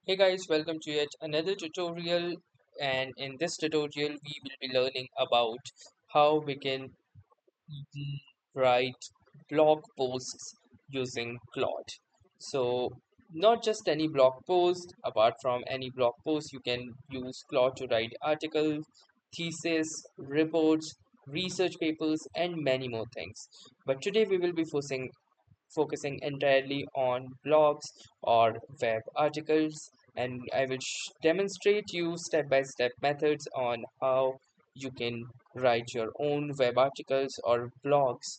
Hey guys, welcome to yet another tutorial, and in this tutorial we will be learning about how we can write blog posts using Claude. So not just any blog post, apart from any blog post you can use Claude to write articles, thesis, reports, research papers and many more things. But today we will be focusing entirely on blogs or web articles, and I will demonstrate you step-by-step methods on how you can write your own web articles or blogs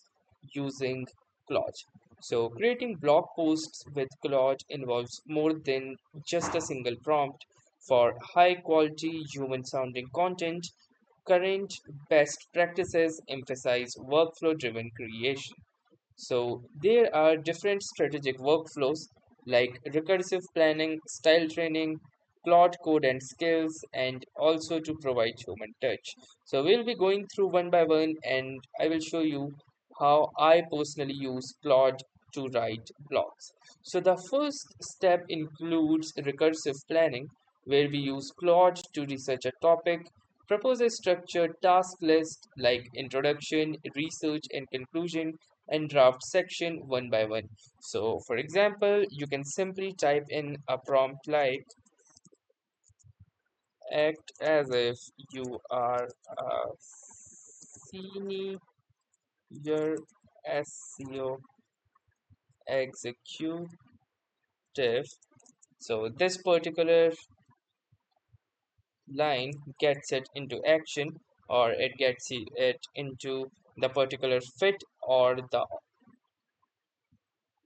using Claude. So creating blog posts with Claude involves more than just a single prompt. For high quality human sounding content, current best practices emphasize workflow driven creation. So there are different strategic workflows like recursive planning, style training, Claude code and skills, and also to provide human touch. So we'll be going through one by one, and I will show you how I personally use Claude to write blogs. So the first step includes recursive planning, where we use Claude to research a topic, propose a structured task list like introduction, research, and conclusion, and draft section one by one. So, for example, you can simply type in a prompt like act as if you are a senior SEO executive. So, this particular line gets it into action, or it gets it into the particular fit or the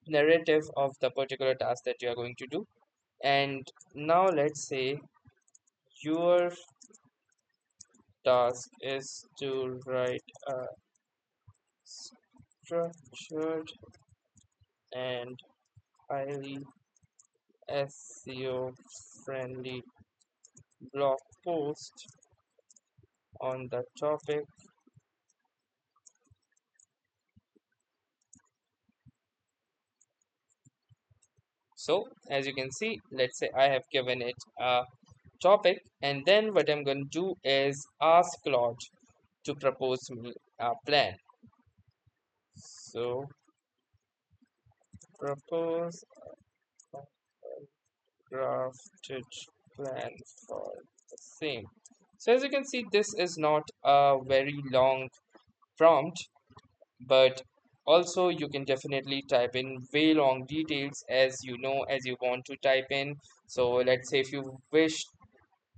narrative of the particular task that you are going to do. And now let's say your task is to write a structured and highly SEO friendly blog post on the topic. So as you can see, let's say I have given it a topic, and then what I'm going to do is ask Claude to propose me a plan. So propose a drafted plan for the same. So as you can see, this is not a very long prompt, but also you can definitely type in way long details as you know, as you want to type in. So let's say if you wish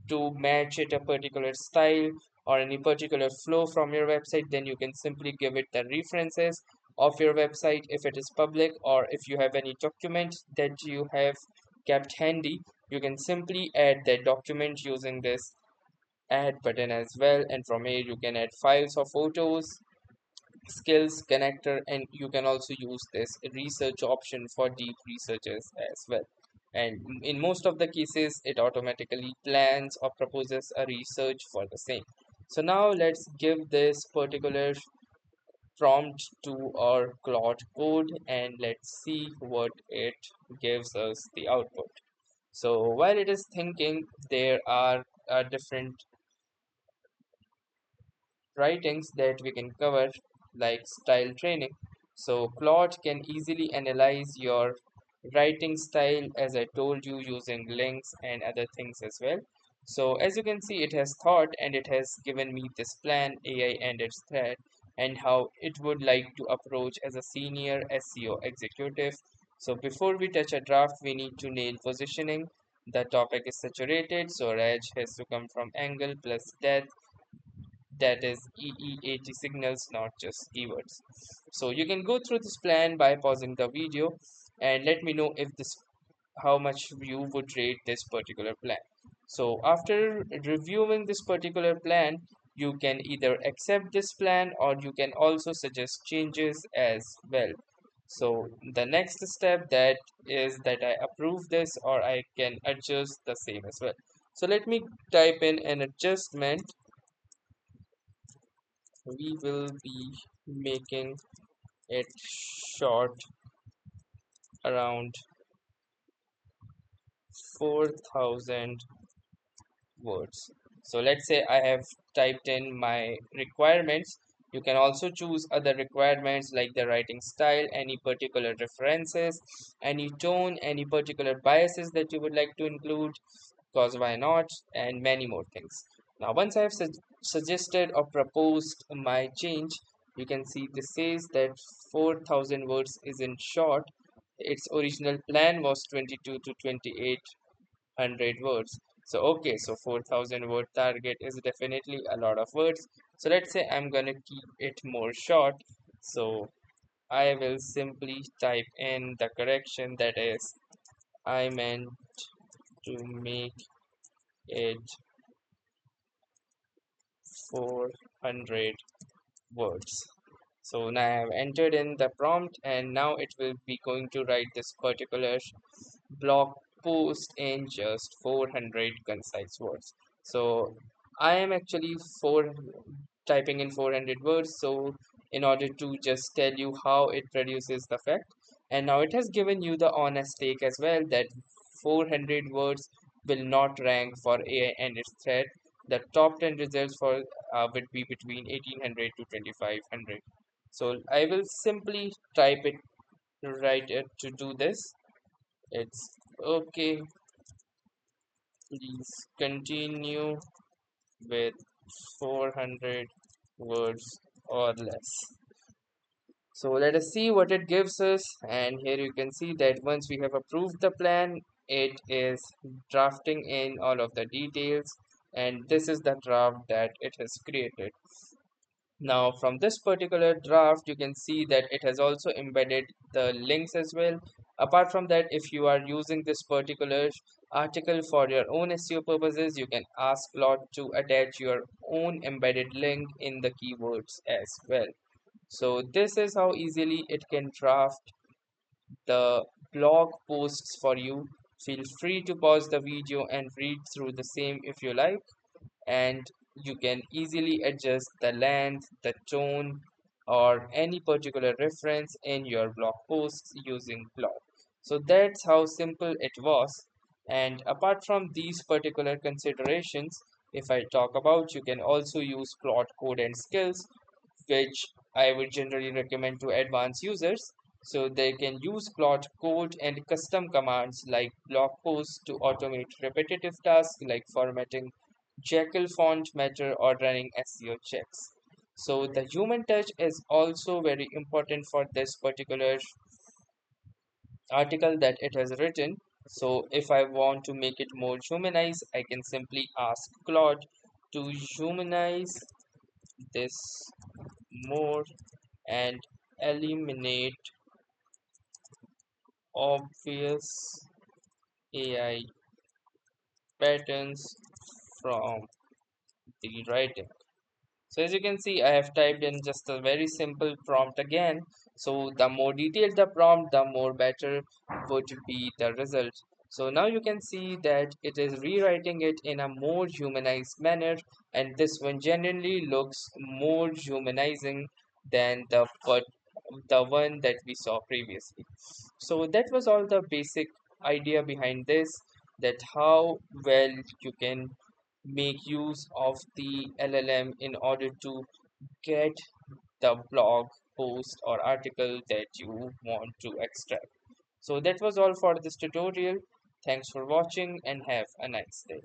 to match it a particular style or any particular flow from your website, then you can simply give it the references of your website if it is public, or if you have any document that you have kept handy, you can simply add that document using this add button as well, and from here you can add files or photos, skills connector, and you can also use this research option for deep researchers as well. And in most of the cases it automatically plans or proposes a research for the same. So now let's give this particular prompt to our Claude code, and let's see what it gives us the output. So while it is thinking, there are different writings that we can cover, like style training. So Claude can easily analyze your writing style, as I told you, using links and other things as well. So as you can see, it has thought and it has given me this plan, AI and its thread, and how it would like to approach as a senior SEO executive. So before we touch a draft, we need to nail positioning. The topic is saturated, so Raj has to come from angle plus depth, that is EEAT signals, not just keywords. So you can go through this plan by pausing the video and let me know if this, how much you would rate this particular plan. So after reviewing this particular plan, you can either accept this plan or you can also suggest changes as well. So the next step that is that I approve this, or I can adjust the same as well. So let me type in an adjustment. We will be making it short, around 4,000 words. So let's say I have typed in my requirements. You can also choose other requirements like the writing style, any particular references, any tone, any particular biases that you would like to include, because why not, and many more things. Now, once I have suggested or proposed my change, you can see this says that 4,000 words is in short. Its original plan was 22 to 2,800 words. So okay, so 4,000 word target is definitely a lot of words. So let's say I'm gonna keep it more short. So I will simply type in the correction, that is, I meant to make it 400 words. So now I have entered in the prompt, and now it will be going to write this particular blog post in just 400 concise words. So I am actually typing in 400 words, so in order to just tell you how it produces the fact, and now it has given you the honest take as well, that 400 words will not rank for AI and its thread. The top 10 results for would be between 1800 to 2500. So I will simply type it, write it to do this. It's okay, please continue with 400 words or less. So let us see what it gives us, and here you can see that once we have approved the plan, it is drafting in all of the details, and this is the draft that it has created. Now from this particular draft, you can see that it has also embedded the links as well. Apart from that, if you are using this particular article for your own SEO purposes, you can ask Claude to attach your own embedded link in the keywords as well. So this is how easily it can draft the blog posts for you. Feel free to pause the video and read through the same if you like, and you can easily adjust the length, the tone, or any particular reference in your blog posts using Claude. So that's how simple it was. And apart from these particular considerations, if I talk about, you can also use Claude Code and Skills, which I would generally recommend to advanced users. So they can use Claude Code and custom commands like blog posts to automate repetitive tasks like formatting Jekyll font matter or running SEO checks. So the human touch is also very important for this particular article that it has written. So if I want to make it more humanized, I can simply ask Claude to humanize this more and eliminate obvious AI patterns from the writing. So as you can see, I have typed in just a very simple prompt again. So the more detailed the prompt, the more better would be the result. So now you can see that it is rewriting it in a more humanized manner, and this one genuinely looks more humanizing than the one that we saw previously. So that was all the basic idea behind this, that how well you can make use of the LLM in order to get the blog post or article that you want to extract. So that was all for this tutorial. Thanks for watching and have a nice day.